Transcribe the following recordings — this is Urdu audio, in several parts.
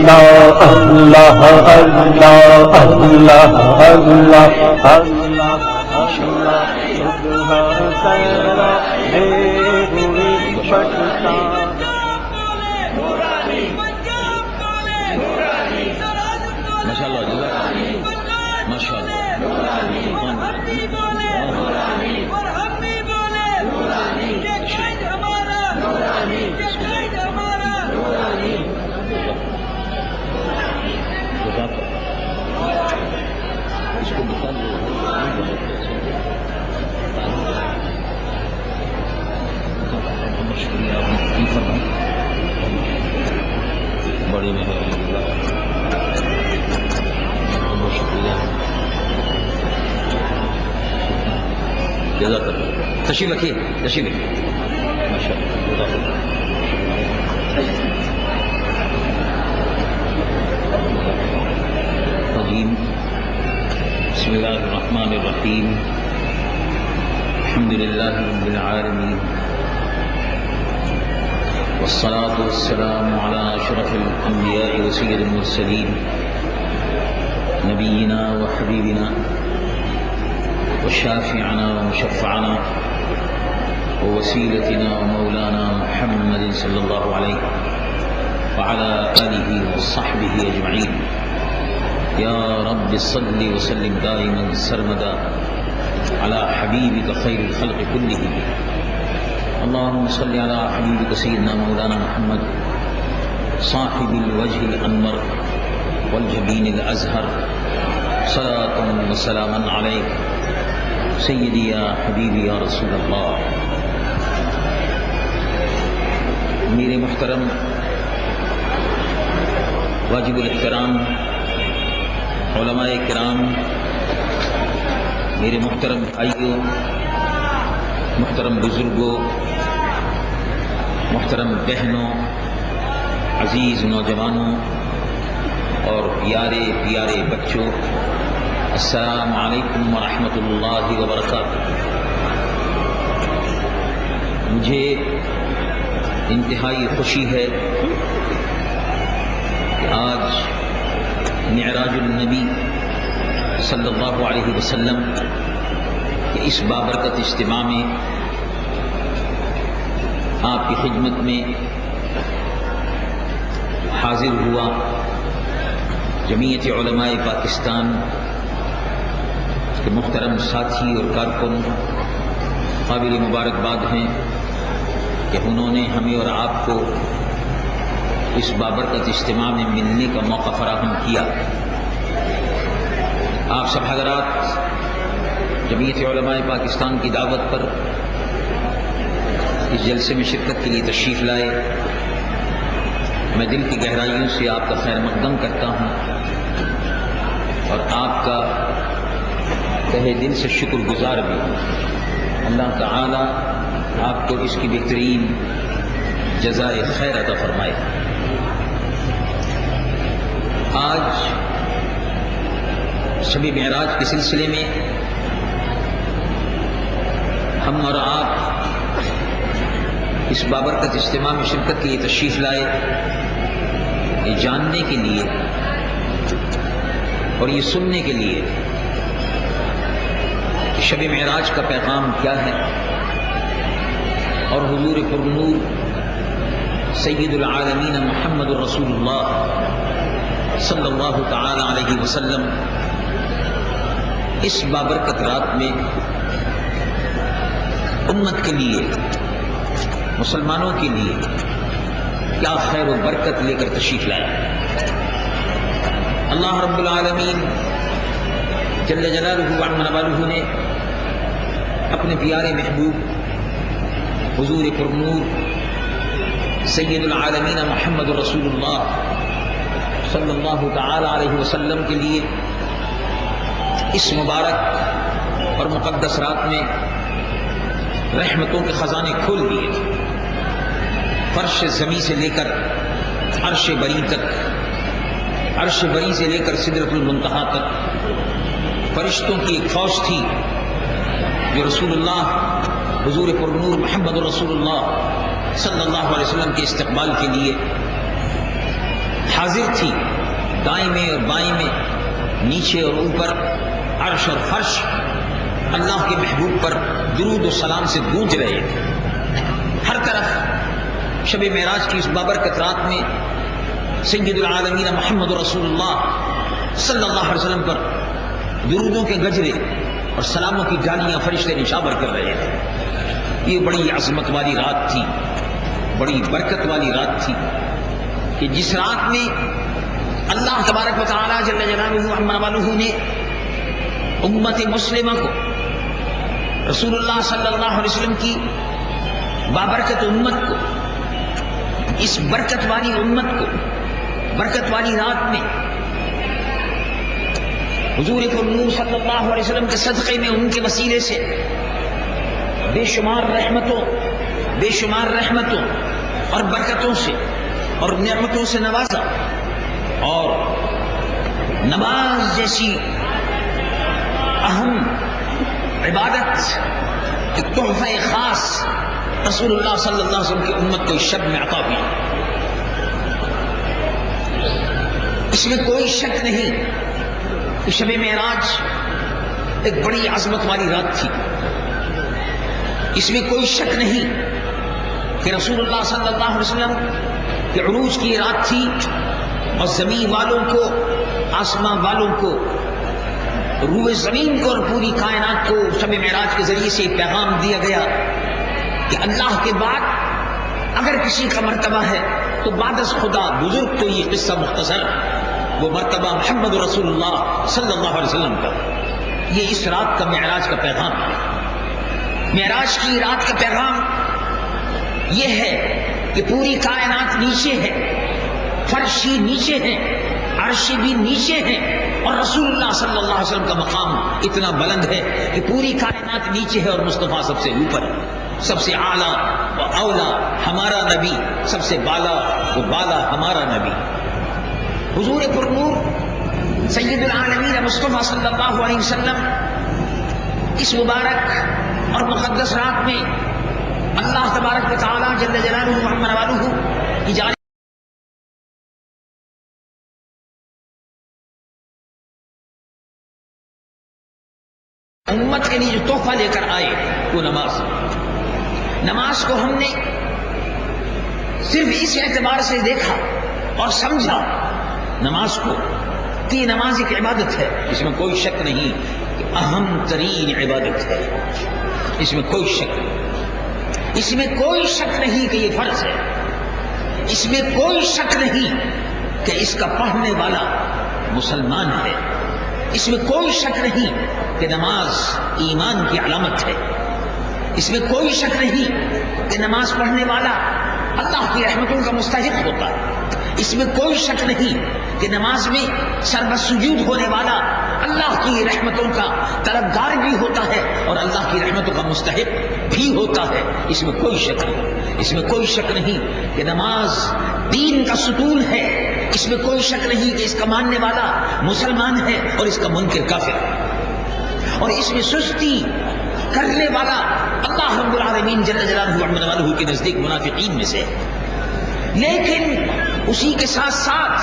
اللہ اللہ اللہ اللہ اللہ بڑی مہربانی، بہت شکریہ، جزاک اللہ۔ تشریف رکھیے، تشریف رکھیے، ماشاء اللہ۔ بسم اللہ الرحمن الرحیم، الحمد للہ رب العالمین، والصلاة والسلام على أشرف الأنبياء وسيد المرسلين نبينا وحبيبنا وشافعنا ومشفعنا ووسيلتنا ومولانا محمد صلى الله عليه وعلى آله وصحبه أجمعين. يا رب صل وسلم دائما سرمدا على حبيبك خير الخلق كلهم. اللهم صل على حبيبك سيدنا مولانا محمد صاحب الوجه الأنور والجبين الأزهر، صلاة وسلاما عليك سيدي يا حبيبي يا رسول الله. میرے محترم واجب الاحترام علماء کرام، میرے محترم بھائیوں، محترم بزرگوں، محترم بہنوں، عزیز نوجوانوں اور پیارے پیارے بچوں، السلام علیکم ورحمۃ اللہ وبرکاتہ۔ مجھے انتہائی خوشی ہے کہ آج معراج النبی صلی اللہ علیہ وسلم کہ اس بابرکت اجتماع میں آپ کی خدمت میں حاضر ہوا۔ جمعیت علماء پاکستان کے محترم ساتھی اور کارکن قابل مبارکباد ہیں کہ انہوں نے ہمیں اور آپ کو اس بابرکت اجتماع میں ملنے کا موقع فراہم کیا۔ آپ سب حضرات جمعیت علماء پاکستان کی دعوت پر اس جلسے میں شرکت کے لیے تشریف لائے، میں دل کی گہرائیوں سے آپ کا خیر مقدم کرتا ہوں اور آپ کا تہہ دل سے شکر گزار بھی ہوں۔ اللہ تعالی آپ کو اس کی بہترین جزائے خیر عطا فرمائے۔ آج شب معراج کے سلسلے میں ہم اور آپ اس بابرکت اجتماع میں شرکت کے لیے تشریف لائے، یہ جاننے کے لیے اور یہ سننے کے لیے کہ شب معراج کا پیغام کیا ہے اور حضور پرنور سید العالمین محمد الرسول اللہ صلی اللہ تعالی علیہ وسلم اس بابرکت رات میں امت کے لیے، مسلمانوں کے لیے کیا خیر و برکت لے کر تشریف لائے۔ اللہ رب العالمین جل جلالہ وعظم والہ نے اپنے پیارے محبوب حضور پرنور سید العالمین محمد رسول اللہ صلی اللہ تعالی علیہ وسلم کے لیے اس مبارک اور مقدس رات میں رحمتوں کے خزانے کھول دیے۔ فرش زمیں سے لے کر عرش بری تک، عرش بری سے لے کر سدرۃ المنتہا تک فرشتوں کی ایک فوج تھی جو رسول اللہ حضور پرنور محمد رسول اللہ صلی اللہ علیہ وسلم کے استقبال کے لیے حاضر تھی، دائیں میں اور بائیں میں، نیچے اور اوپر، عرش اور فرش اللہ کے محبوب پر درود و سلام سے گونج رہے تھے۔ ہر طرف شب معراج کی اس بابرکت رات میں سید العالمین محمد رسول اللہ صلی اللہ علیہ وسلم پر درودوں کے گجرے اور سلاموں کی ڈالیاں فرشتے نشابر کر رہے تھے۔ یہ بڑی عظمت والی رات تھی، بڑی برکت والی رات تھی کہ جس رات میں اللہ تبارک و تعالیٰ جل جلالہ عما والہ نے امت مسلمہ کو، رسول اللہ صلی اللہ علیہ وسلم کی بابرکت امت کو، اس برکت والی امت کو برکت والی رات میں حضور نور صلی اللہ علیہ وسلم کے صدقے میں، ان کے وسیلے سے بے شمار رحمتوں اور برکتوں سے اور نعمتوں سے نوازا، اور نماز جیسی اہم عبادت، ایک تحفہ خاص رسول اللہ صلی اللہ علیہ وسلم کی امت کو اس شب میں عطا ہوئی۔ اس میں کوئی شک نہیں کہ شب معراج ایک بڑی عظمت والی رات تھی۔ اس میں کوئی شک نہیں کہ رسول اللہ صلی اللہ علیہ وسلم کے عروج کی رات تھی، اور زمین والوں کو، آسمان والوں کو، روح زمین کو اور پوری کائنات کو شب معراج کے ذریعے سے پیغام دیا گیا کہ اللہ کے بعد اگر کسی کا مرتبہ ہے تو بعد از خدا بزرگ تو یہ قصہ مختصر، وہ مرتبہ محمد رسول اللہ صلی اللہ علیہ وسلم کا۔ یہ اس رات کا معراج کا پیغام ہے۔ معراج کی رات کا پیغام یہ ہے کہ پوری کائنات نیچے ہے، فرشی نیچے ہیں، عرشی بھی نیچے ہیں، اور رسول اللہ صلی اللہ علیہ وسلم کا مقام اتنا بلند ہے کہ پوری کائنات نیچے ہے اور مصطفیٰ سب سے اوپر ہے، سب سے اعلیٰ و اولا ہمارا نبی، سب سے بالا و بالا ہمارا نبی حضور پرنور سید العالمین مصطفیٰ صلی اللہ علیہ وسلم اس مبارک اور مقدس رات میں اللہ تبارک و تعالیٰ جل جلالہ عما والہ کی جانب امت کے لیے جو تحفہ لے کر آئے وہ نماز کو ہم نے صرف اس اعتبار سے دیکھا اور سمجھا نماز کو کہ یہ نماز ایک عبادت ہے، اس میں کوئی شک نہیں کہ اہم ترین عبادت ہے، اس میں کوئی شک نہیں، اس میں کوئی شک نہیں کہ یہ فرض ہے، اس میں کوئی شک نہیں کہ اس کا پڑھنے والا مسلمان ہے، اس میں کوئی شک نہیں کہ نماز ایمان کی علامت ہے، اس میں کوئی شک نہیں کہ نماز پڑھنے والا اللہ کی رحمتوں کا مستحق ہوتا ہے، اس میں کوئی شک نہیں کہ نماز میں سربسجود ہونے والا اللہ کی رحمتوں کا طلبگار بھی ہوتا ہے اور اللہ کی رحمتوں کا مستحق بھی ہوتا ہے، اس میں کوئی شک نہیں، اس میں کوئی شک نہیں کہ نماز دین کا ستون ہے، اس میں کوئی شک نہیں کہ اس کا ماننے والا مسلمان ہے اور اس کا منکر کافر ہے، اور اس میں سستی کرنے والا اللہ رب العالمین جل جلالہ عما والہ کے نزدیک منافقین میں سے ہے۔ لیکن اسی کے ساتھ ساتھ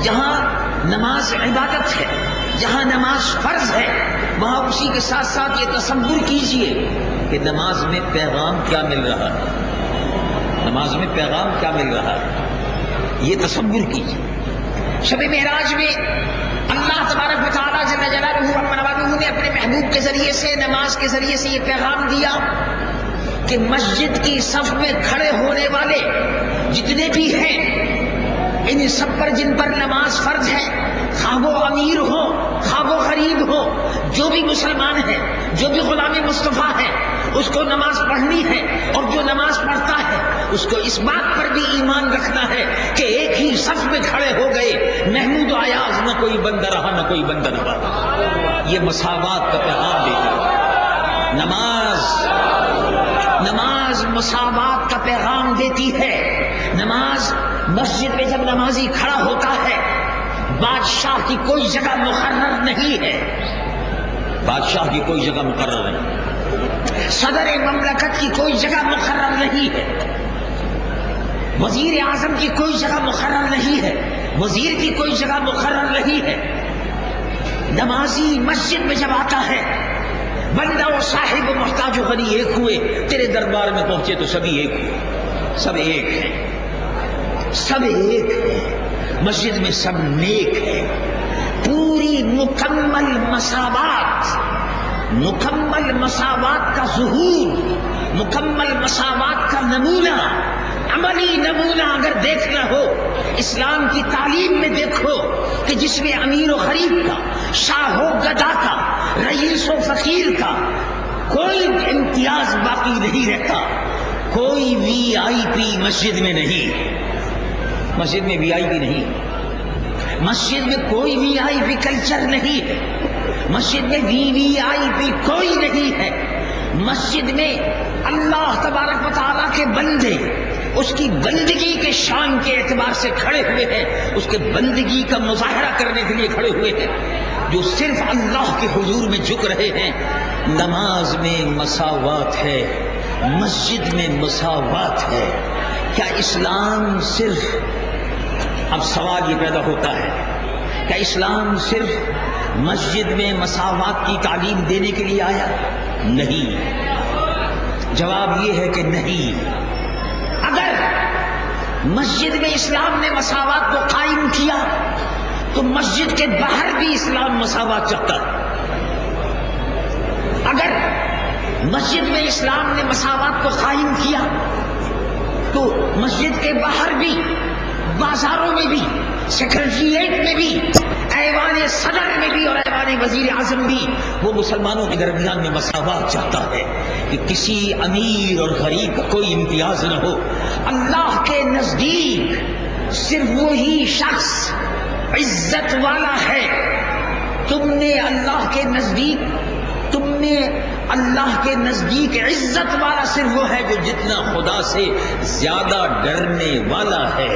جہاں نماز عبادت ہے، جہاں نماز فرض ہے، وہاں اسی کے ساتھ ساتھ یہ تصور کیجئے کہ نماز میں پیغام کیا مل رہا ہے، نماز میں پیغام کیا مل رہا ہے، یہ تصور کیجئے۔ شب معراج میں اللہ تبارک و تعالیٰ جل جلالہ عما والہ نے اپنے محبوب کے ذریعے سے، نماز کے ذریعے سے یہ پیغام دیا کہ مسجد کی صف میں کھڑے ہونے والے جتنے بھی ہیں، ان سب پر جن پر نماز فرض ہے، خواہ وہ امیر ہو خواہ وہ غریب ہو، جو بھی مسلمان ہے، جو بھی غلام مصطفیٰ ہے، اس کو نماز پڑھنی ہے، اور جو نماز پڑھتا ہے اس کو اس بات پر بھی ایمان رکھنا ہے کہ ایک ہی صف میں کھڑے ہو گئے، محمود و ایاز، نہ کوئی بندہ رہا نہ کوئی بندہ نہ رہا۔ یہ مساوات کا پیغام دیتی ہے نماز مساوات کا پیغام دیتی ہے۔ نماز مسجد میں جب نمازی کھڑا ہوتا ہے، بادشاہ کی کوئی جگہ مقرر نہیں ہے، بادشاہ کی کوئی جگہ مقرر نہیں، صدر مملکت کی کوئی جگہ مقرر نہیں ہے، وزیر اعظم کی کوئی جگہ مقرر نہیں ہے، وزیر کی کوئی جگہ مقرر نہیں ہے۔ نمازی مسجد میں جب آتا ہے، بندہ و صاحب و محتاج و غنی ایک ہوئے، تیرے دربار میں پہنچے تو سبھی ایک ہوئے، سب ایک ہیں، سب ایک ہیں، مسجد میں سب نیک ہیں، پوری مکمل مساوات، مکمل مساوات کا ظہور، مکمل مساوات کا نمونہ، عملی نمونہ اگر دیکھنا ہو اسلام کی تعلیم میں دیکھو کہ جس میں امیر و غریب کا، شاہ و گدا کا، رئیس و فقیر کا کوئی امتیاز باقی نہیں رہتا۔ کوئی وی آئی پی مسجد میں نہیں، مسجد میں وی آئی پی نہیں، مسجد میں کوئی وی آئی پی کلچر نہیں ہے، مسجد میں وی آئی پی کوئی نہیں ہے۔ مسجد میں اللہ تبارک و تعالیٰ کے بندے اس کی بندگی کے شان کے اعتبار سے کھڑے ہوئے ہیں، اس کے بندگی کا مظاہرہ کرنے کے لیے کھڑے ہوئے ہیں، جو صرف اللہ کے حضور میں جھک رہے ہیں۔ نماز میں مساوات ہے، مسجد میں مساوات ہے۔ کیا اسلام صرف، اب سوال یہ پیدا ہوتا ہے، کیا اسلام صرف مسجد میں مساوات کی تعلیم دینے کے لیے آیا؟ نہیں، جواب یہ ہے کہ نہیں۔ اگر مسجد میں اسلام نے مساوات کو قائم کیا تو مسجد کے باہر بھی اسلام مساوات چاہتا ہے۔ اگر مسجد میں اسلام نے مساوات کو قائم کیا تو مسجد کے باہر بھی، بازاروں میں بھی، سیکرٹریٹ میں بھی، ایوان صدر میں بھی اور ایوان وزیر اعظم بھی وہ مسلمانوں کے درمیان میں مساوات چاہتا ہے کہ کسی امیر اور غریب کا کوئی امتیاز نہ ہو۔ اللہ کے نزدیک صرف وہی شخص عزت والا ہے۔ تم نے اللہ کے نزدیک عزت والا صرف وہ ہے جو جتنا خدا سے زیادہ ڈرنے والا ہے۔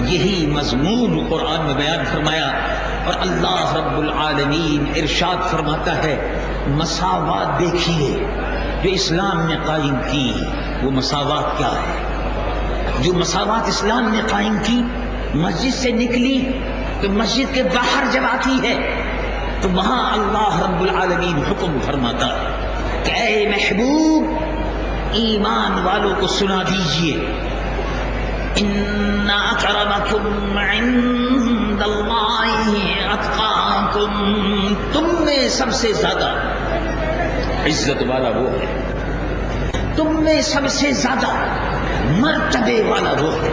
یہی مضمون قرآن میں بیان فرمایا، اور اللہ رب العالمین ارشاد فرماتا ہے مساوات دیکھیے جو اسلام نے قائم کی، وہ مساوات کیا ہے؟ جو مساوات اسلام نے قائم کی، مسجد سے نکلی تو مسجد کے باہر جب آتی ہے تو وہاں اللہ رب العالمین حکم فرماتا ہے کہ اے محبوب، ایمان والوں کو سنا دیجئے، ان اکرمکم عند اللہ اتقاکم، تم میں سب سے زیادہ عزت والا وہ ہے، تم میں سب سے زیادہ مرتبے والا وہ ہے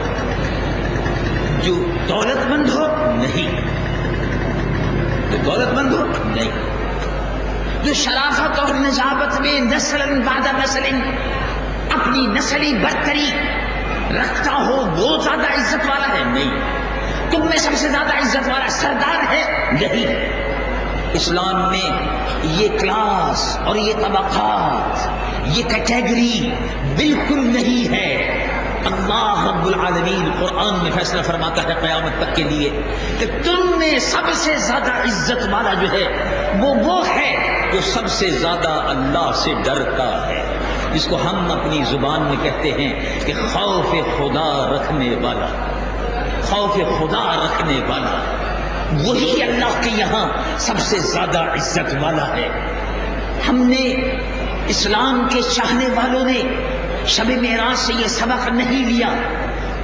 جو دولت مند ہو نہیں، جو دولت مند ہو نہیں، جو شرافت اور نجابت میں نسل بعد نسل اپنی نسلی برتری رکھتا ہو وہ زیادہ عزت والا ہے نہیں۔ تم میں سب سے زیادہ عزت والا سردار ہے نہیں۔ اسلام میں یہ کلاس اور یہ طبقات، یہ کیٹیگری بالکل نہیں ہے۔ اللہ رب العالمین قرآن میں فیصلہ فرماتا ہے قیامت تک کے لیے کہ تم میں سب سے زیادہ عزت والا جو ہے وہ ہے جو سب سے زیادہ اللہ سے ڈرتا ہے، جس کو ہم اپنی زبان میں کہتے ہیں کہ خوف خدا رکھنے والا، خوف خدا رکھنے والا، وہی اللہ کے یہاں سب سے زیادہ عزت والا ہے۔ ہم نے، اسلام کے چاہنے والوں نے شب معراج سے یہ سبق نہیں لیا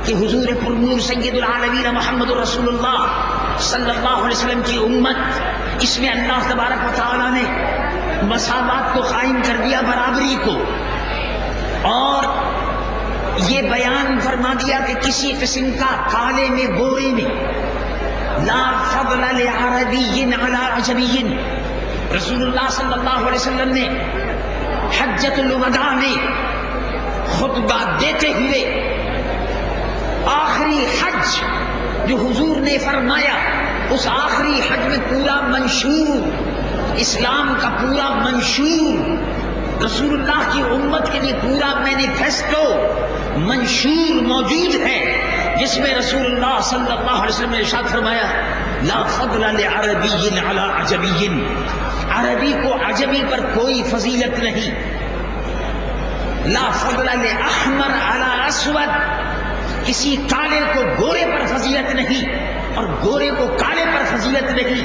کہ حضور پرنور سید العالمین محمد رسول اللہ صلی اللہ علیہ وسلم کی امت، اس میں اللہ تبارک و تعالیٰ نے مساوات کو قائم کر دیا، برابری کو، اور یہ بیان فرما دیا کہ کسی قسم کا کالے میں گورے میں لا فضل لعربی علی عجمی۔ رسول اللہ صلی اللہ علیہ وسلم نے حجۃ الوداع میں خطبہ دیتے ہوئے آخری حج جو حضور نے فرمایا، اس آخری حج میں پورا منشور، اسلام کا پورا منشور، رسول اللہ کی امت کے لیے پورا مینیفیسٹو منشور موجود ہے، جس میں رسول اللہ صلی اللہ علیہ وسلم نے ارشاد فرمایا لا فضل لعربی علی عجمی، عربی کو عجمی پر کوئی فضیلت نہیں، لا فضل لاحمر علی اسود، کسی کالے کو گورے پر فضیلت نہیں اور گورے کو کالے پر فضیلت نہیں.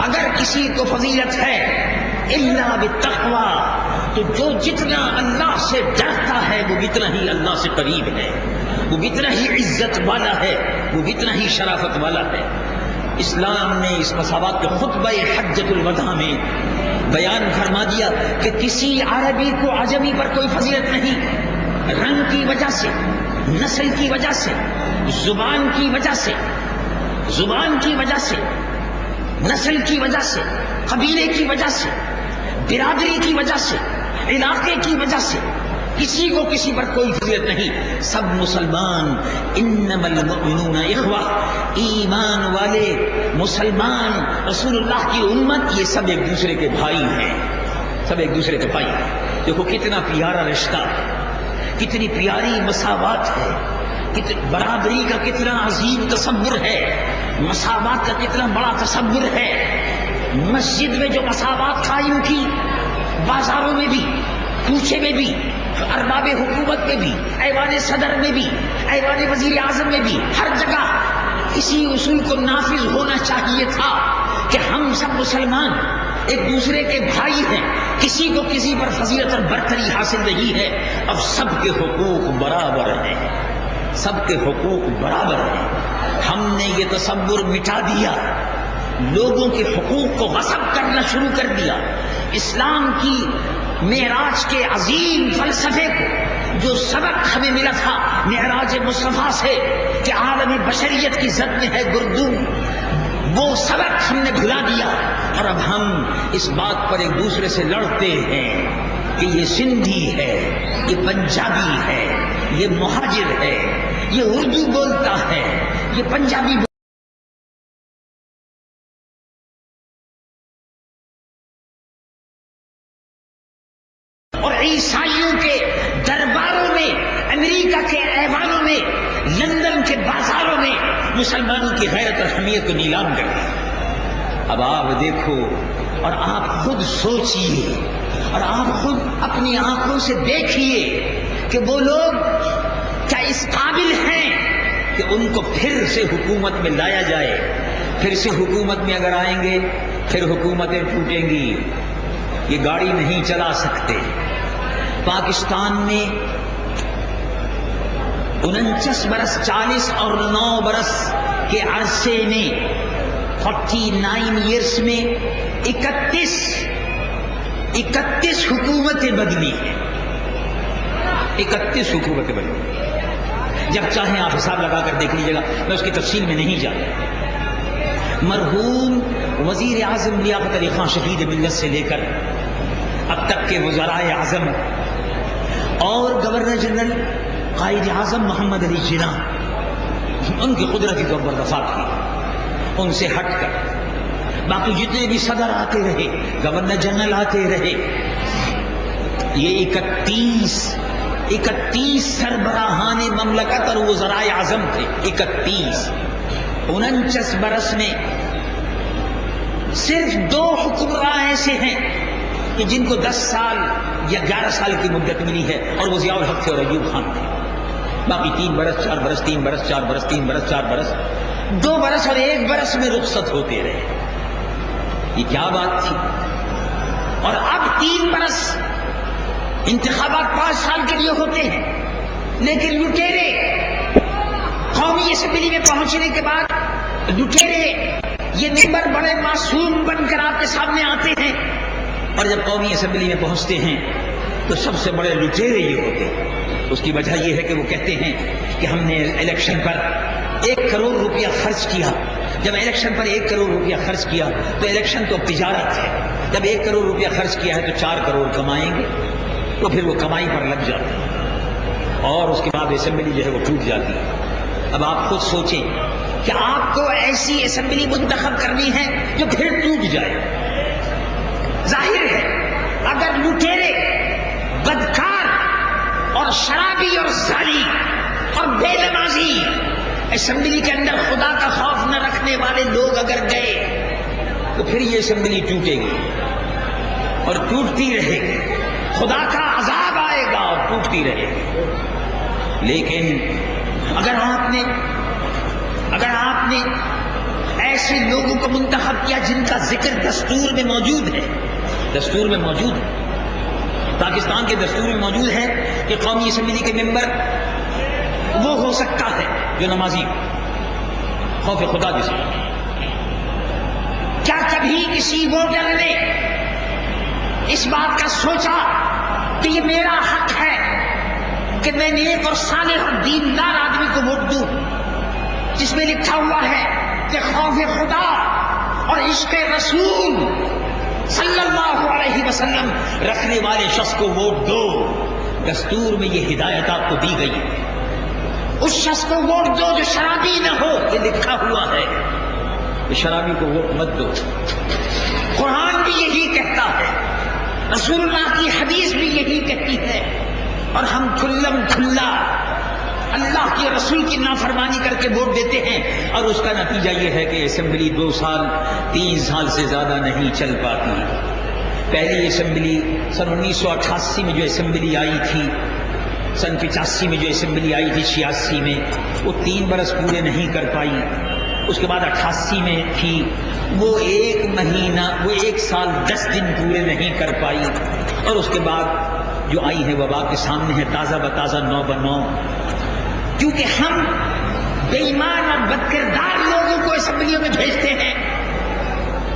اگر کسی کو فضیلت ہے الا بالتقوی، تو جو جتنا اللہ سے ڈرتا ہے وہ اتنا ہی اللہ سے قریب ہے، وہ اتنا ہی عزت والا ہے، وہ اتنا ہی شرافت والا ہے. اسلام نے اس مساوات کے خطبہ حجۃ الوداع میں بیان فرما دیا کہ کسی عربی کو عجمی پر کوئی فضیلت نہیں، رنگ کی وجہ سے، نسل کی وجہ سے، زبان کی وجہ سے، نسل کی وجہ سے، قبیلے کی وجہ سے، برادری کی وجہ سے، علاقے کی وجہ سے کسی کو کسی پر کوئی فضیلت نہیں. سب مسلمان، انما المؤمنون اخوہ، ایمان والے مسلمان رسول اللہ کی امت یہ سب ایک دوسرے کے بھائی ہیں، سب ایک دوسرے کے بھائی ہیں. دیکھو کتنا پیارا رشتہ ہے، کتنی پیاری مساوات ہے، برابری کا کتنا عظیم تصور ہے، مساوات کا کتنا بڑا تصور ہے. مسجد میں جو مساوات قائم کی، بازاروں میں بھی، کوچے میں بھی، ارباب حکومت میں بھی، ایوان صدر میں بھی، ایوان وزیر اعظم میں بھی، ہر جگہ اسی اصول کو نافذ ہونا چاہیے تھا کہ ہم سب مسلمان ایک دوسرے کے بھائی ہیں، کسی کو کسی پر فضیلت اور برتری حاصل نہیں ہے. اب سب کے حقوق برابر ہیں، سب کے حقوق برابر ہیں. ہم نے یہ تصور مٹا دیا، لوگوں کے حقوق کو غصب کرنا شروع کر دیا. اسلام کی معراج کے عظیم فلسفے کو، جو سبق ہمیں ملا تھا معراج مصطفیٰ سے کہ عالم بشریت کی زد میں ہے گردوں، وہ سبق ہم نے بھلا دیا. اور اب ہم اس بات پر ایک دوسرے سے لڑتے ہیں کہ یہ سندھی ہے، یہ پنجابی ہے، یہ مہاجر ہے، یہ اردو بولتا ہے، یہ پنجابی اور عیسائیوں کے درباروں میں، امریکہ کے ایوانوں میں، لندن کے بازاروں میں مسلمانوں کی غیرت اور حمیت کو نیلام کر دیا. اب آپ دیکھو اور آپ خود سوچئے اور آپ خود اپنی آنکھوں سے دیکھیے کہ وہ لوگ کیا اس قابل ہیں کہ ان کو پھر سے حکومت میں لایا جائے. پھر سے حکومت میں اگر آئیں گے پھر حکومتیں ٹوٹیں گی، یہ گاڑی نہیں چلا سکتے. پاکستان میں 49 برس 40 اور 9 برس کے عرصے میں 49 ایئرس میں 31 حکومتیں بدلی ہیں. 31 حکومتیں بدلی. جب چاہیں آپ حساب لگا کر دیکھ لیجیے گا، میں اس کی تفصیل میں نہیں جاتا. مرحوم وزیر اعظم لیاقت علی خان شہید ملت سے لے کر اب تک کے وزرائے اعظم اور گورنر جنرل قائد اعظم محمد علی جناح، ان کی قدرتی طور پر وفات کی. ان سے ہٹ کر باقی جتنے بھی صدر آتے رہے، گورنر جنرل آتے رہے، یہ 31 سربراہان مملکت اور وزرائے اعظم تھے. 49 برس میں صرف 2 حکمراں ایسے ہیں کہ جن کو 10 سال یا 11 سال کی مدت ملی ہے، اور وہ ضیاء الحق تھے اور ایوب خان تھے. باقی 3 برس 4 برس 3 برس 4 برس 3 برس 4 برس 2 برس اور 1 برس میں رخصت ہوتے رہے. یہ کیا بات تھی؟ اور اب 3 برس انتخابات 5 سال کے لیے ہوتے ہیں، لیکن لٹیرے قومی اسمبلی میں پہنچنے کے بعد لٹیرے یہ ممبر بڑے معصوم بن کر آپ کے سامنے آتے ہیں، اور جب قومی اسمبلی میں پہنچتے ہیں تو سب سے بڑے لٹیرے یہ ہوتے ہیں. اس کی وجہ یہ ہے کہ وہ کہتے ہیں کہ ہم نے الیکشن پر 1 کروڑ روپیہ خرچ کیا. جب الیکشن پر 1 کروڑ روپیہ خرچ کیا تو الیکشن تو تجارت ہے. جب 1 کروڑ روپیہ خرچ کیا ہے تو 4 کروڑ کمائیں گے، تو پھر وہ کمائی پر لگ جاتے ہیں اور اس کے بعد اسمبلی جو ہے وہ ٹوٹ جاتی ہے. اب آپ خود سوچیں کہ آپ کو ایسی اسمبلی منتخب کرنی ہے جو پھر ٹوٹ جائے. ظاہر ہے اگر لٹیرے، بدکار اور شرابی اور ظالم اور بے نمازی اسمبلی کے اندر خدا کا خوف نہ رکھنے والے لوگ اگر گئے تو پھر یہ اسمبلی ٹوٹے گی اور ٹوٹتی رہے گی. خدا کا عذاب آئے گا اور ٹوٹتی رہے گی. لیکن اگر آپ نے ایسے لوگوں کو منتخب کیا جن کا ذکر دستور میں موجود ہے، پاکستان کے دستور میں موجود ہے کہ قومی اسمبلی کے ممبر وہ ہو سکتا ہے جو نمازی خوف خدا جسے، کیا کبھی کسی ووٹر نے اس بات کا سوچا کہ یہ میرا حق ہے کہ میں نیک اور صالح اور دیندار آدمی کو ووٹ دوں جس میں لکھا ہوا ہے کہ خوف خدا اور عشق رسول صلی اللہ علیہ وسلم رکھنے والے شخص کو ووٹ دو؟ دستور میں یہ ہدایت آپ کو دی گئی ہے، اس شخص کو ووٹ دو جو شرابی نہ ہو، یہ لکھا ہوا ہے کہ شرابی کو ووٹ مت دو۔ قرآن بھی یہی کہتا ہے، رسول اللہ کی حدیث بھی یہی کہتی ہے، اور ہم کھلم کھلا اللہ کے رسول کی نافرمانی کر کے ووٹ دیتے ہیں، اور اس کا نتیجہ یہ ہے کہ اسمبلی 2 سال 3 سال سے زیادہ نہیں چل پاتی۔ پہلی اسمبلی سن 1988 میں جو اسمبلی آئی تھی، سن 85 میں جو اسمبلی آئی تھی، 86 میں، وہ 3 برس پورے نہیں کر پائی۔ اس کے بعد 88 میں تھی، وہ 1 سال 10 دن پورے نہیں کر پائی، اور اس کے بعد جو آئی ہے وبا کے سامنے ہے، تازہ بتازہ 9 بہ 9، کیونکہ ہم بے ایمان اور بدکردار لوگوں کو اسمبلیوں میں بھیجتے ہیں،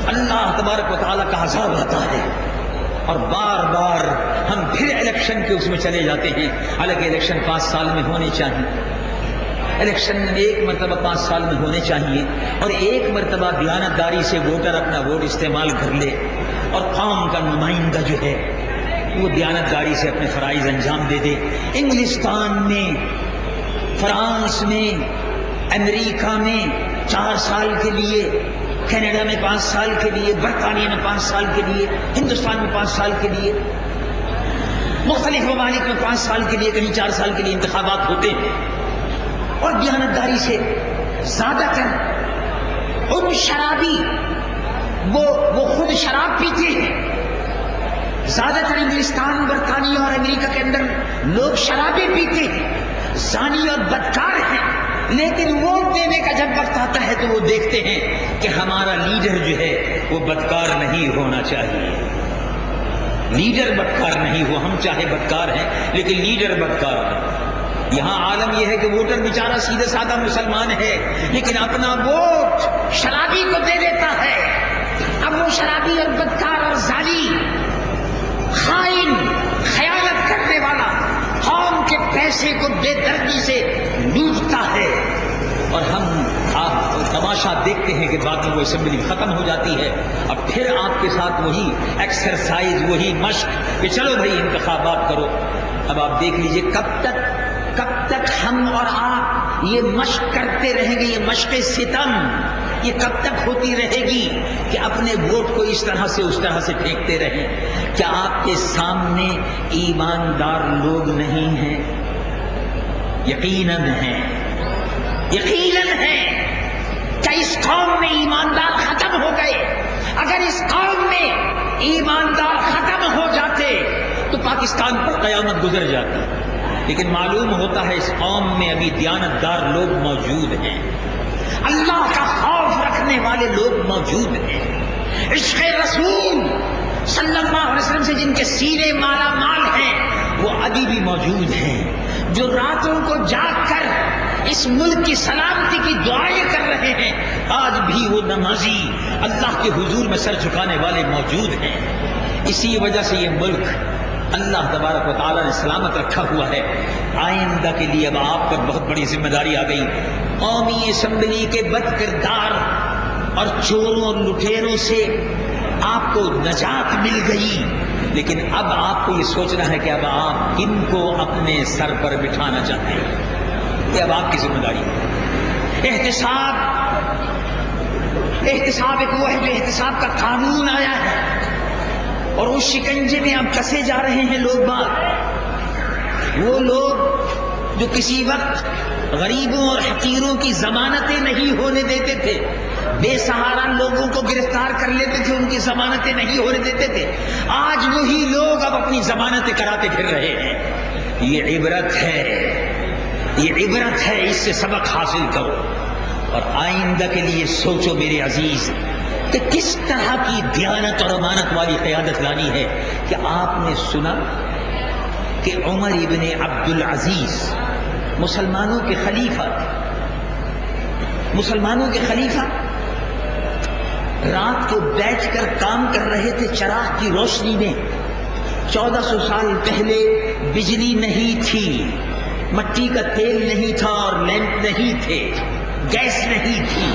اللہ تبارک و تعالیٰ کا عذاب آتا ہے، اور بار بار ہم پھر الیکشن کے اس میں چلے جاتے ہیں۔ حالانکہ الیکشن 5 سال میں ہونے چاہیے، الیکشن 1 مرتبہ 5 سال میں ہونے چاہیے، اور 1 مرتبہ دیانتداری سے ووٹر اپنا ووٹ استعمال کر لے، اور قوم کا نمائندہ جو ہے وہ دیانتداری سے اپنے فرائض انجام دے دے۔ انگلستان میں، فرانس میں، امریکہ میں 4 سال کے لیے، کینیڈا میں 5 سال کے لیے، برطانیہ میں 5 سال کے لیے، ہندوستان میں 5 سال کے لیے، مختلف ممالک میں 5 سال کے لیے، کہیں 4 سال کے لیے انتخابات ہوتے ہیں، اور دیانتداری سے زیادہ تر ان شرابی وہ خود شراب پیتے ہیں۔ زیادہ تر انگلستان، برطانیہ اور امریکہ کے اندر لوگ شرابیں پیتے ہیں، زانی اور بدکار ہیں، لیکن ووٹ دینے کا جب وقت آتا ہے تو وہ دیکھتے ہیں کہ ہمارا لیڈر جو ہے وہ بدکار نہیں ہونا چاہیے، لیڈر بدکار نہیں ہو، ہم چاہے بدکار ہیں لیکن لیڈر بدکار ہے۔ یہاں عالم یہ ہے کہ ووٹر بیچارہ سیدھے سادہ مسلمان ہے، لیکن اپنا ووٹ شرابی کو دے دیتا ہے۔ اب وہ شرابی اور بدکار اور ظالم، خائن، خیانت کرنے والا قوم کے پیسے کو بے دردی سے لوٹتا ہے، اور ہم تماشا دیکھتے ہیں کہ بعد میں وہ اسمبلی ختم ہو جاتی ہے، اب پھر آپ کے ساتھ وہی ایکسرسائز، وہی مشق کہ چلو بھائی انتخابات کرو۔ اب آپ دیکھ لیجئے کب تک ہم اور آپ یہ مشق کرتے رہیں گے، یہ مشق ستم یہ کب تک ہوتی رہے گی کہ اپنے ووٹ کو اس طرح سے پھینکتے رہیں؟ کیا آپ کے سامنے ایماندار لوگ نہیں ہیں؟ یقیناً ہیں، یقیناً ہیں۔ کیا اس قوم میں ایماندار ختم ہو گئے؟ اگر اس قوم میں ایماندار ختم ہو جاتے تو پاکستان پر قیامت گزر جاتی، لیکن معلوم ہوتا ہے اس قوم میں ابھی دیانتدار لوگ موجود ہیں، اللہ کا خوف رکھنے والے لوگ موجود ہیں، عشق رسول صلی اللہ علیہ وسلم سے جن کے سینے مالا مال ہیں وہ ابھی بھی موجود ہیں، جو راتوں کو جاگ کر اس ملک کی سلامتی کی دعائیں کر رہے ہیں، آج بھی وہ نمازی اللہ کے حضور میں سر جھکانے والے موجود ہیں۔ اسی وجہ سے یہ ملک اللہ تبارک و تعالیٰ نے سلامت رکھا ہوا ہے۔ آئندہ کے لیے اب آپ پر بہت بڑی ذمہ داری آ گئی، قومی اسمبلی کے بد کردار اور چوروں اور لٹیروں سے آپ کو نجات مل گئی، لیکن اب آپ کو یہ سوچنا ہے کہ اب آپ کن کو اپنے سر پر بٹھانا چاہتے ہیں، یہ اب آپ کی ذمہ داری ہے۔ احتساب ایک وہ ہے جو احتساب کا قانون آیا ہے، اور اس شکنجے میں اب کسے جا رہے ہیں لوگ باغ، وہ لوگ جو کسی وقت غریبوں اور حقیروں کی ضمانتیں نہیں ہونے دیتے تھے، بے سہارا لوگوں کو گرفتار کر لیتے تھے، ان کی ضمانتیں نہیں ہونے دیتے تھے، آج وہی لوگ اب اپنی ضمانتیں کراتے پھر رہے ہیں۔ یہ عبرت ہے، یہ عبرت ہے، اس سے سبق حاصل کرو اور آئندہ کے لیے سوچو میرے عزیز کہ کس طرح کی دیانت اور امانت والی قیادت لانی ہے۔ کہ آپ نے سنا کہ عمر ابن عبد العزیز مسلمانوں کے خلیفہ تھے، مسلمانوں کے خلیفہ رات کو بیٹھ کر کام کر رہے تھے چراغ کی روشنی میں۔ 1400 سال پہلے بجلی نہیں تھی، مٹی کا تیل نہیں تھا اور لیمپ نہیں تھے، گیس نہیں تھی۔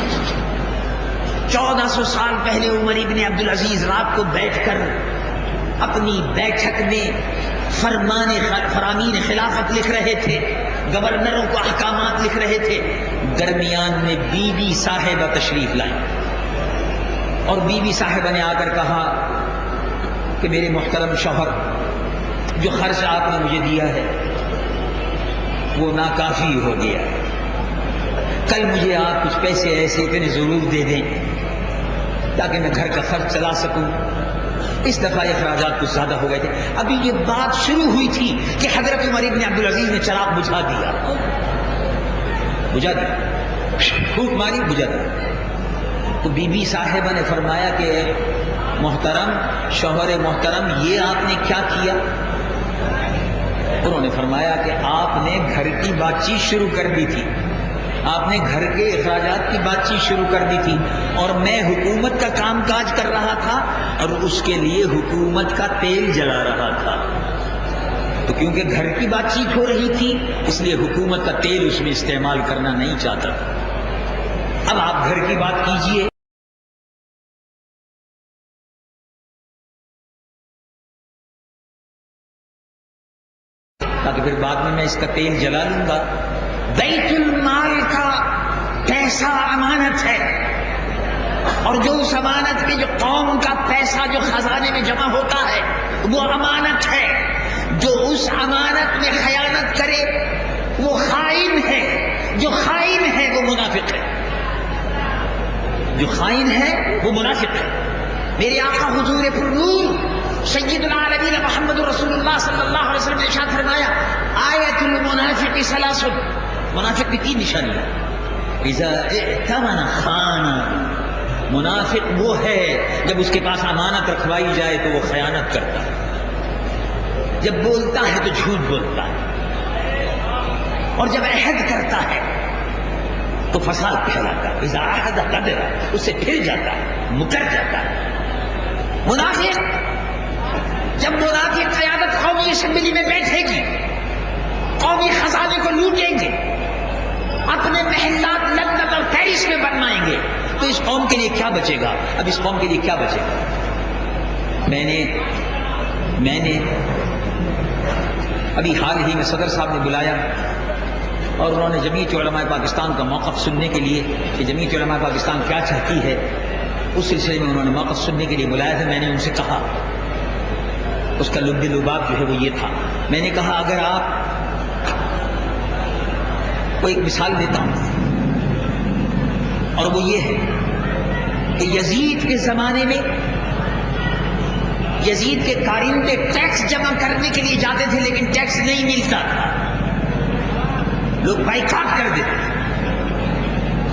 1400 سال پہلے عمر ابن عبد العزیز رات کو بیٹھ کر اپنی بیٹھک میں فرامین خلافت لکھ رہے تھے، گورنروں کو احکامات لکھ رہے تھے۔ درمیان میں بی بی صاحبہ تشریف لائیں اور بی بی صاحبہ نے آ کر کہا کہ میرے محترم شوہر، جو خرچ آپ نے مجھے دیا ہے وہ ناکافی ہو گیا ہے، کل مجھے آپ کچھ پیسے ایسے اتنے ضرور دے دیں تاکہ میں گھر کا خرچ چلا سکوں۔ اس دفعہ اخراجات کچھ زیادہ ہو گئے تھے۔ ابھی یہ بات شروع ہوئی تھی کہ حضرت عمر ابن عبد العزیز نے چراغ بجھا دیا، پھوک ماری، بجھا دیا۔ تو بی بی صاحبہ نے فرمایا کہ محترم شوہر محترم، یہ آپ نے کیا کیا؟ انہوں نے فرمایا کہ آپ نے گھر کی بات چیت شروع کر دی تھی، آپ نے گھر کے اخراجات کی بات چیت شروع کر دی تھی، اور میں حکومت کا کام کاج کر رہا تھا اور اس کے لیے حکومت کا تیل جلا رہا تھا۔ تو کیونکہ گھر کی بات چیت ہو رہی تھی اس لیے حکومت کا تیل اس میں استعمال کرنا نہیں چاہتا تھا۔ اب آپ گھر کی بات کیجئے۔ تاکہ پھر بعد میں اس کا تیل جلا لوں گا۔ بیت المال کا پیسہ امانت ہے، اور جو اس امانت میں جو قوم کا پیسہ جو خزانے میں جمع ہوتا ہے وہ امانت ہے۔ جو اس امانت میں خیانت کرے وہ خائن ہے، جو خائن ہے وہ منافق ہے، جو خائن ہے وہ منافق ہے۔ میرے آقا حضور پرنور سید العالمین محمد رسول اللہ صلی اللہ علیہ وسلم نے ارشاد فرمایا، آیت المنافق ثلاث، منافق کی 3 نشانیاں۔ اذا ائتمن خان، منافق وہ ہے جب اس کے پاس امانت رکھوائی جائے تو وہ خیانت کرتا ہے، جب بولتا ہے تو جھوٹ بولتا ہے، اور جب عہد کرتا ہے تو فساد پھیلاتا ہے۔ اذا عہد غدر، اس سے پھر جاتا ہے، مکر جاتا ہے۔ منافق جب منافق قیادت قومی اسمبلی میں بیٹھے گی، قومی خزانے کو لوٹیں گے، اپنے محلات لندن اور پیرس میں بنوائیں گے، تو اس قوم کے لیے کیا بچے گا؟ اب اس قوم کے لیے کیا بچے گا؟ میں نے ابھی حال ہی میں صدر صاحب نے بلایا اور انہوں نے جمعیت علماء پاکستان کا موقف سننے کے لیے کہ جمعیت علماء پاکستان کیا چاہتی ہے، اس سلسلے میں انہوں نے موقف سننے کے لیے بلایا تھا۔ میں نے ان سے کہا، اس کا لب لباب جو ہے وہ یہ تھا، میں نے کہا اگر آپ کو ایک مثال دیتا ہوں، اور وہ یہ ہے کہ یزید کے زمانے میں یزید کے کارندے ٹیکس جمع کرنے کے لیے جاتے تھے لیکن ٹیکس نہیں ملتا تھا، لوگ بائیکاٹ کر دیتے تھے،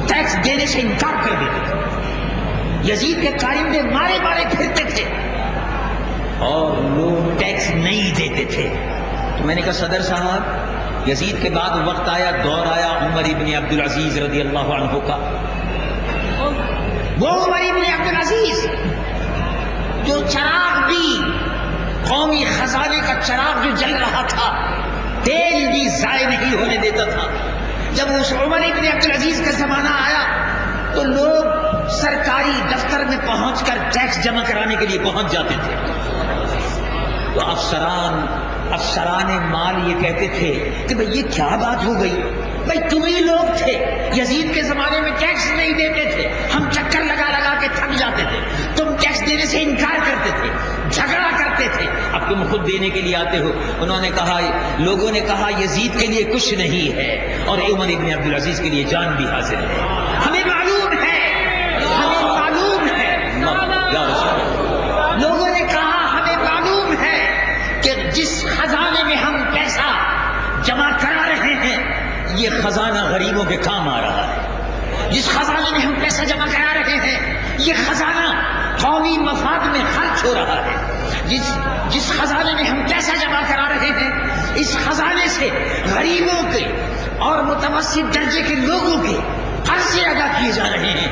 ٹیکس دینے سے انکار کر دیتے تھے۔ یزید کے کارندے مارے مارے پھرتے تھے اور لوگ ٹیکس نہیں دیتے تھے۔ تو میں نے کہا صدر صاحب، یزید کے بعد وقت آیا، دور آیا عمر ابن عبد العزیز رضی اللہ عنہ کا۔ وہ عمر ابن عبد العزیز جو چراغ بھی، قومی خزانے کا چراغ جو جل رہا تھا، تیل بھی ضائع نہیں ہونے دیتا تھا۔ جب اس عمر ابن عبد العزیز کا زمانہ آیا تو لوگ سرکاری دفتر میں پہنچ کر ٹیکس جمع کرانے کے لیے پہنچ جاتے تھے، تو افسران مال یہ کہتے تھے کہ بھئی یہ کیا بات ہو گئی، بھئی تم ہی لوگ تھے یزید کے زمانے میں ٹیکس نہیں دیتے تھے، ہم چکر لگا لگا کے تھک جاتے تھے، تم ٹیکس دینے سے انکار کرتے تھے، جھگڑا کرتے تھے، اب تم خود دینے کے لیے آتے ہو۔ انہوں نے کہا، لوگوں نے کہا یزید کے لیے کچھ نہیں ہے اور عمر ابن عبد العزیز کے لیے جان بھی حاضر ہے۔ ہمیں معلوم ہے یا رسول اللہ، لوگوں نے کہا ہمیں معلوم ہے کہ جس خزانے میں ہم پیسہ جمع کرا رہے ہیں یہ خزانہ غریبوں کے کام آ رہا ہے. جس خزانے میں ہم پیسہ جمع کرا رہے ہیں یہ خزانہ قومی مفاد میں خرچ ہو رہا ہے. جس خزانے میں ہم پیسہ جمع کرا رہے ہیں اس خزانے سے غریبوں کے اور متوسط درجے کے لوگوں کے قرضے ادا کیے جا رہے ہیں.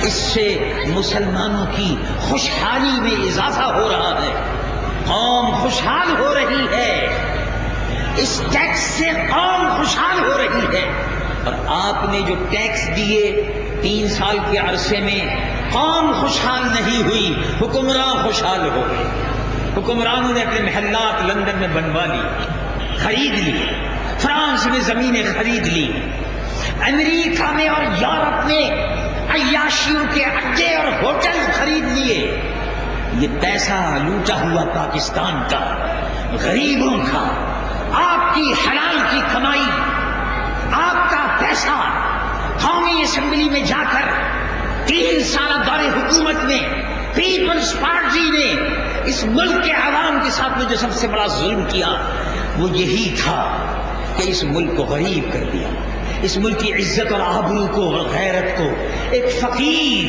اس سے مسلمانوں کی خوشحالی میں اضافہ ہو رہا ہے. قوم خوشحال ہو رہی ہے. اس ٹیکس سے قوم خوشحال ہو رہی ہے. اور آپ نے جو ٹیکس دیے 3 سال کے عرصے میں قوم خوشحال نہیں ہوئی، حکمران خوشحال ہو گئے. حکمرانوں نے اپنے محلات لندن میں بنوا لی، خرید لی، فرانس میں زمینیں خرید لی، امریکہ میں اور یورپ میں عیاشیوں کے اڈے اور ہوٹل خرید لیے. یہ پیسہ لوٹا ہوا پاکستان کا، غریبوں کا، آپ کی حلال کی کمائی، آپ کا پیسہ قومی اسمبلی میں جا کر 3 سالہ دور حکومت میں پیپلز پارٹی نے اس ملک کے عوام کے ساتھ میں جو سب سے بڑا ظلم کیا وہ یہی تھا کہ اس ملک کو غریب کر دیا. اس ملک کی عزت اور آبرو کو اور غیرت کو ایک فقیر،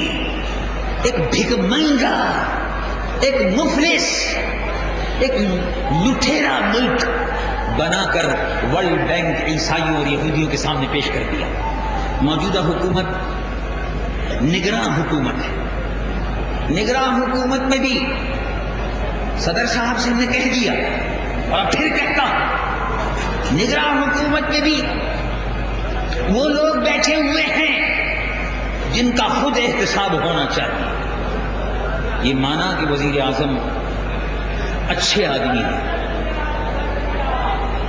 ایک بھک منگا، ایک مفلس، ایک لٹیرا ملک بنا کر ورلڈ بینک عیسائیوں اور یہودیوں کے سامنے پیش کر دیا. موجودہ حکومت نگراں حکومت ہے. نگراں حکومت میں بھی صدر صاحب سے نے کہہ دیا اور پھر کہتا ہوں، نگراں حکومت میں بھی وہ لوگ بیٹھے ہوئے ہیں جن کا خود احتساب ہونا چاہیے. یہ مانا کہ وزیر اعظم اچھے آدمی ہیں،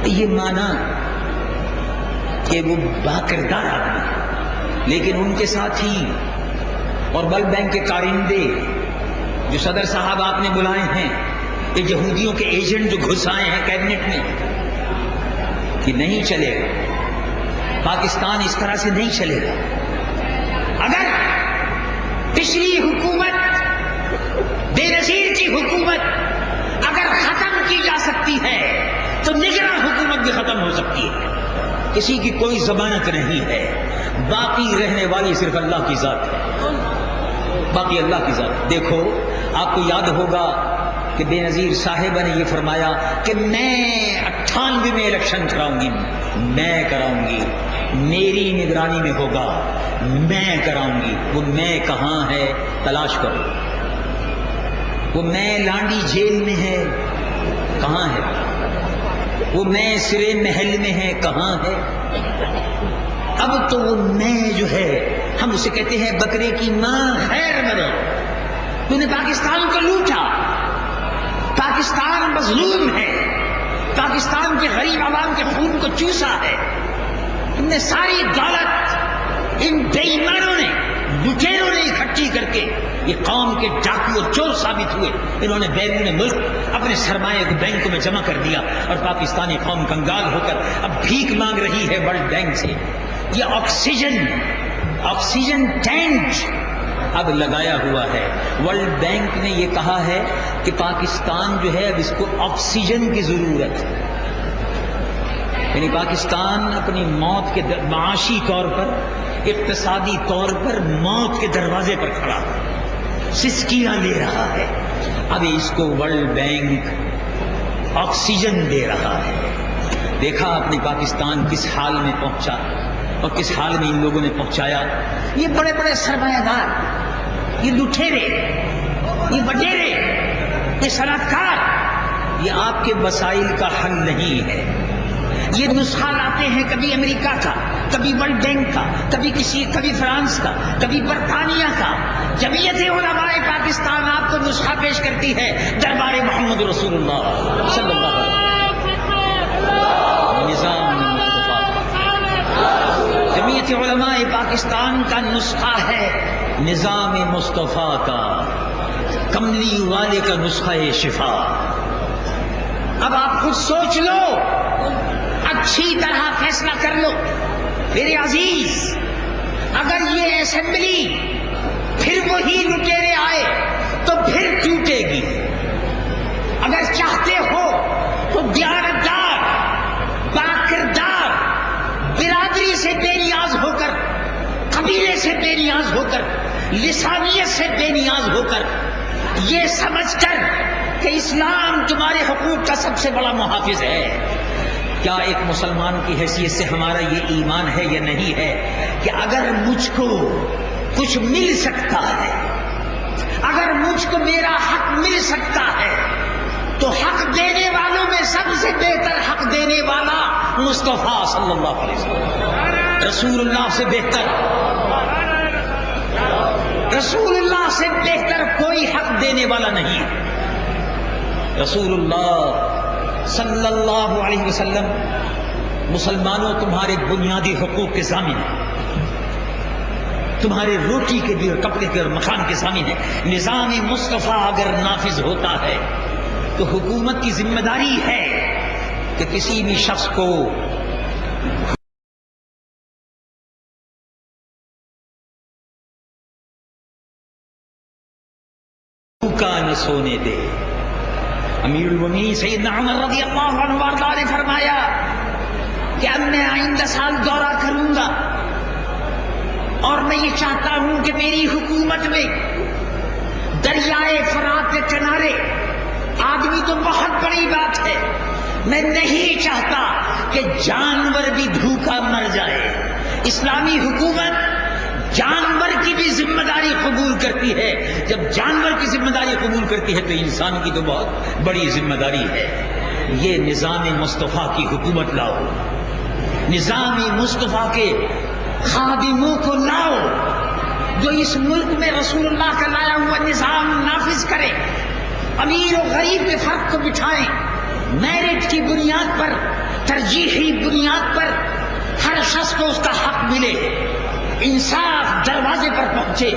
یہ مانا کہ وہ باکردار آدمی ہیں، لیکن ان کے ساتھ ہی اور ورلڈ بینک کے کارندے جو صدر صاحب آپ نے بلائے ہیں، یہ یہودیوں کے ایجنٹ جو گھس آئے ہیں کیبنٹ میں، کہ نہیں چلے گا. پاکستان اس طرح سے نہیں چلے گا. اگر پچھلی حکومت بے نظیر کی حکومت اگر ختم کی جا سکتی ہے تو نگراں حکومت بھی ختم ہو سکتی ہے. کسی کی کوئی ضمانت نہیں ہے. باقی رہنے والی صرف اللہ کی ذات ہے. باقی اللہ کی ذات. دیکھو آپ کو یاد ہوگا کہ بے نظیر صاحبہ نے یہ فرمایا کہ میں 98 میں الیکشن کراؤں گی، میں کراؤں گی، میری نگرانی میں ہوگا، میں کراؤں گی. وہ میں کہاں ہے تلاش کرو. وہ میں لانڈی جیل میں ہے، کہاں ہے؟ وہ میں سرے محل میں ہے، کہاں ہے؟ اب تو وہ میں جو ہے ہم اسے کہتے ہیں بکرے کی ماں خیر مرے. تو نے پاکستان کو لوٹا. پاکستان مظلوم ہے. پاکستان کے غریب عوام کے خون کو چوسا ہے. تم نے ساری دولت ان بے ایمانوں نے، لٹیروں نے اکٹھی کر کے یہ قوم کے ڈاکو اور چور ثابت ہوئے. انہوں نے بیرون ملک اپنے سرمایہ کو بینکوں میں جمع کر دیا اور پاکستانی قوم کنگال ہو کر اب بھیک مانگ رہی ہے ورلڈ بینک سے. یہ آکسیجن ٹینک اب لگایا ہوا ہے. ورلڈ بینک نے یہ کہا ہے کہ پاکستان جو ہے اب اس کو آکسیجن کی ضرورت ہے. یعنی پاکستان اپنی موت کے معاشی طور پر، اقتصادی طور پر موت کے دروازے پر کھڑا ہے، سسکیاں لے رہا ہے. اب اس کو ورلڈ بینک آکسیجن دے رہا ہے. دیکھا آپ نے پاکستان کس حال میں پہنچا اور کس حال میں ان لوگوں نے پہنچایا. یہ بڑے بڑے سرمایہ دار، یہ لٹیرے، یہ وڈیرے، یہ صنعت کار، یہ آپ کے مسائل کا حل نہیں ہے. یہ نسخہ لاتے ہیں کبھی امریکہ کا، کبھی ورلڈ بینک کا، کبھی فرانس کا، کبھی برطانیہ کا. جمعیت علماء پاکستان آپ کو نسخہ پیش کرتی ہے دربار محمد رسول اللہ صلی اللہ علیہ وسلم. نظام جمعیت علماء پاکستان کا نسخہ ہے نظام مصطفیٰ کا، کملی والے کا نسخہ شفا. اب آپ خود سوچ لو، اچھی طرح فیصلہ کر لو میرے عزیز. اگر یہ اسمبلی پھر وہی لٹیرے آئے تو پھر ٹوٹے گی. اگر چاہتے ہو تو دیانتدار، باکردار، برادری سے بے نیاز ہو کر، قبیلے سے بے نیاز ہو کر، لسانیت سے بے نیاز ہو کر، یہ سمجھ کر کہ اسلام تمہارے حقوق کا سب سے بڑا محافظ ہے. کیا ایک مسلمان کی حیثیت سے ہمارا یہ ایمان ہے یا نہیں ہے کہ اگر مجھ کو کچھ مل سکتا ہے، اگر مجھ کو میرا حق مل سکتا ہے، تو حق دینے والوں میں سب سے بہتر حق دینے والا مصطفیٰ صلی اللہ علیہ وسلم، رسول اللہ سے بہتر، رسول اللہ سے بہتر کوئی حق دینے والا نہیں. رسول اللہ صلی اللہ علیہ وسلم مسلمانوں تمہارے بنیادی حقوق کے ضامن ہیں، تمہارے روٹی کے بھی اور کپڑے کے اور مکان کے ضامن ہیں. نظام مصطفیٰ اگر نافذ ہوتا ہے تو حکومت کی ذمہ داری ہے کہ کسی بھی شخص کو بھوکا نہ سونے دے. امیر المومنین سیدنا عمر رضی اللہ عنہ وارضہ نے فرمایا کہ اب میں آئندہ سال دورہ کروں گا اور میں یہ چاہتا ہوں کہ میری حکومت میں دریائے فرات کے کنارے، آدمی تو بہت بڑی بات ہے، میں نہیں چاہتا کہ جانور بھی بھوکا مر جائے. اسلامی حکومت جانور کی بھی ذمہ داری قبول کرتی ہے. جب جانور کی ذمہ داری قبول کرتی ہے تو انسان کی تو بہت بڑی ذمہ داری ہے. یہ نظام مصطفیٰ کی حکومت لاؤ، نظام مصطفیٰ کے خادموں کو لاؤ جو اس ملک میں رسول اللہ کا لایا ہوا نظام نافذ کرے. امیر و غریب کے فرق کو بٹھائیں، میرٹ کی بنیاد پر، ترجیحی بنیاد پر ہر شخص کو اس کا حق ملے، انصاف دروازے پر پہنچے.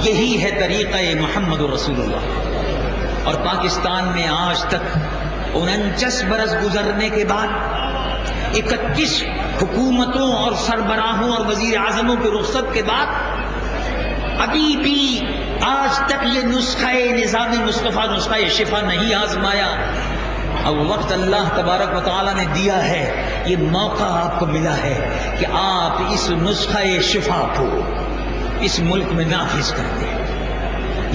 یہی ہے طریقہ محمد رسول اللہ. اور پاکستان میں آج تک 49 برس گزرنے کے بعد، 31 حکومتوں اور سربراہوں اور وزیر اعظموں کے رخصت کے بعد، ابھی بھی آج تک یہ نسخہ نظام مصطفیٰ، نسخہ شفا نہیں آزمایا. اب وقت اللہ تبارک و تعالیٰ نے دیا ہے، یہ موقع آپ کو ملا ہے کہ آپ اس نسخہ شفا کو اس ملک میں نافذ کر دیں.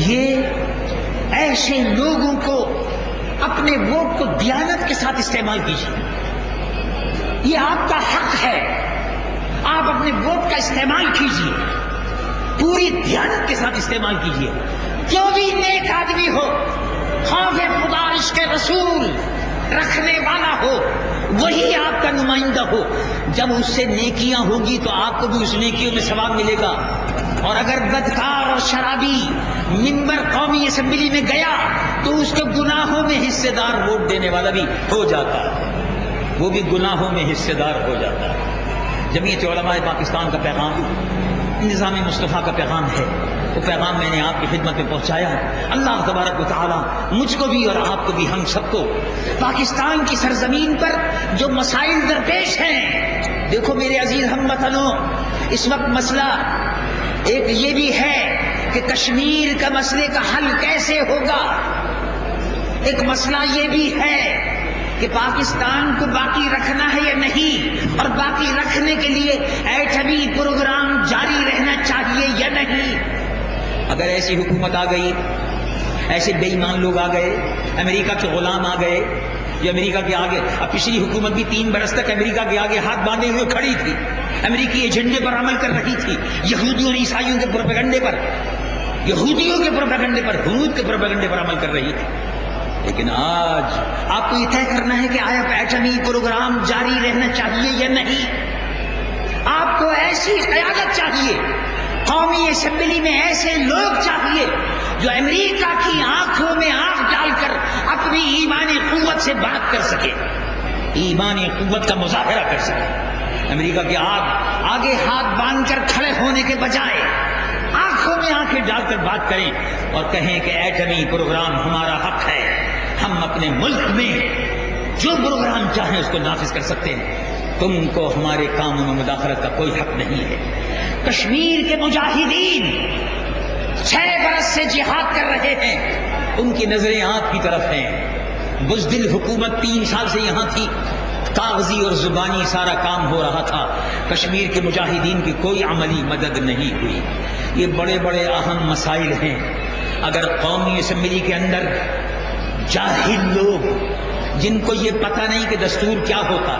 یہ ایسے لوگوں کو اپنے ووٹ کو دیانت کے ساتھ استعمال کیجیے. یہ آپ کا حق ہے، آپ اپنے ووٹ کا استعمال کیجیے، پوری دیانت کے ساتھ استعمال کیجیے. جو بھی نیک آدمی ہو، خوف خدا عشق رسول رکھنے والا ہو، وہی آپ کا نمائندہ ہو. جب اس سے نیکیاں ہوگی تو آپ کو بھی اس نیکیوں میں ثواب ملے گا. اور اگر بدکار اور شرابی ممبر قومی اسمبلی میں گیا تو اس کے گناہوں میں حصے دار ووٹ دینے والا بھی ہو جاتا ہے، وہ بھی گناہوں میں حصے دار ہو جاتا ہے. جمعیت علماء پاکستان کا پیغام نظام مصطفیٰ کا پیغام ہے. وہ پیغام میں نے آپ کی خدمت میں پہنچایا. اللہ تبارک و تعالی مجھ کو بھی اور آپ کو بھی، ہم سب کو، پاکستان کی سرزمین پر جو مسائل درپیش ہیں، دیکھو میرے عزیز ہم وطنوں، اس وقت مسئلہ ایک یہ بھی ہے کہ کشمیر کا مسئلے کا حل کیسے ہوگا. ایک مسئلہ یہ بھی ہے کہ پاکستان کو باقی رکھنا ہے یا نہیں، اور باقی رکھنے کے لیے ایٹمی پروگرام جاری رہنا چاہیے یا نہیں. اگر ایسی حکومت آ گئی، ایسے بے ایمان لوگ آ گئے، امریکہ کے غلام آ گئے جو امریکہ کے آگے، اب پچھلی حکومت بھی 3 برس تک امریکہ کے آگے ہاتھ باندھے ہوئے کھڑی تھی، امریکی ایجنڈے پر عمل کر رہی تھی، یہودیوں اور عیسائیوں کے پروپیگنڈے پر، یہودیوں کے پروپیگنڈے پر، ہنود کے پروپیگنڈے پر عمل کر رہی تھی. لیکن آج آپ کو یہ طے کرنا ہے کہ آیا ایٹمی پروگرام جاری رہنا چاہیے یا نہیں. آپ کو ایسی قیادت چاہیے، قومی اسمبلی میں ایسے لوگ چاہیے جو امریکہ کی آنکھوں میں آنکھ ڈال کر اپنی ایمانی قوت سے بات کر سکے، ایمانی قوت کا مظاہرہ کر سکے. امریکہ کے آگے ہاتھ باندھ کر کھڑے ہونے کے بجائے آنکھوں میں آنکھیں ڈال کر بات کریں اور کہیں کہ ایٹمی پروگرام ہمارا حق ہے، ہم اپنے ملک میں جو پروگرام چاہیں اس کو نافذ کر سکتے ہیں، تم کو ہمارے کاموں میں مداخلت کا کوئی حق نہیں ہے. کشمیر کے مجاہدین 6 برس سے جہاد کر رہے ہیں، ان کی نظریں آپ کی طرف ہیں. بزدل حکومت 3 سال سے یہاں تھی، کاغذی اور زبانی سارا کام ہو رہا تھا، کشمیر کے مجاہدین کی کوئی عملی مدد نہیں ہوئی۔ یہ بڑے بڑے اہم مسائل ہیں، اگر قومی اسمبلی کے اندر جاہل لوگ جن کو یہ پتہ نہیں کہ دستور کیا ہوتا،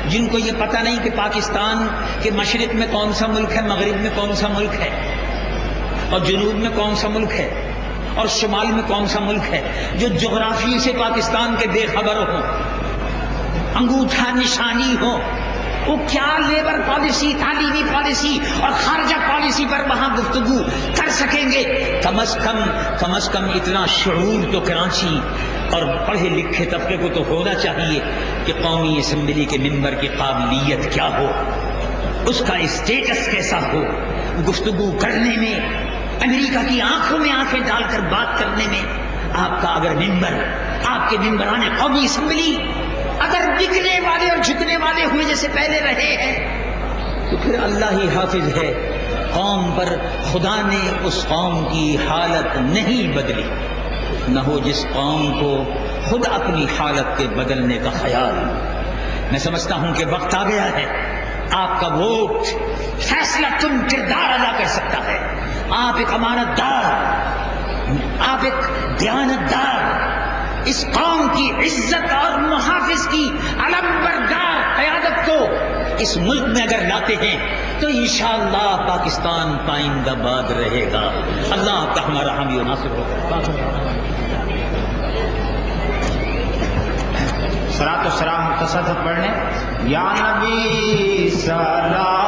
جن کو یہ پتہ نہیں کہ پاکستان کے مشرق میں کون سا ملک ہے، مغرب میں کون سا ملک ہے، اور جنوب میں کون سا ملک ہے، اور شمال میں کون سا ملک ہے، جو جغرافی سے پاکستان کے بے خبر ہوں، انگوٹھا نشانی ہو، وہ کیا لیبر پالیسی، تعلیمی پالیسی اور خارجہ پالیسی پر وہاں گفتگو کر سکیں گے؟ کم از کم اتنا شعور تو کراچی اور پڑھے لکھے طبقے کو تو ہونا چاہیے کہ قومی اسمبلی کے ممبر کی قابلیت کیا ہو، اس کا اسٹیٹس کیسا ہو، گفتگو کرنے میں، امریکہ کی آنکھوں میں آنکھیں ڈال کر بات کرنے میں۔ آپ کا اگر ممبر، آپ کے ممبران قومی اسمبلی اگر بکنے والے اور جھکنے والے ہوئے جیسے پہلے رہے ہیں تو پھر اللہ ہی حافظ ہے، قوم پر خدا نے اس قوم کی حالت نہیں بدلی، نہ ہو جس قوم کو خود اپنی حالت کے بدلنے کا خیال۔ میں سمجھتا ہوں کہ وقت آ گیا ہے، آپ کا ووٹ فیصلہ کن کردار ادا کر سکتا ہے۔ آپ ایک امانت دار، آپ ایک دیانت دار، اس قوم کی عزت اور محافظ کی علم بردار قیادت کو اس ملک میں اگر لاتے ہیں تو انشاءاللہ پاکستان پائندہ باد رہے گا۔ اللہ آپ کا ہمارا حامی و ناصر ہوگا۔ صلاۃ و سلام مختصر سے پڑھنے۔ یا نبی سلام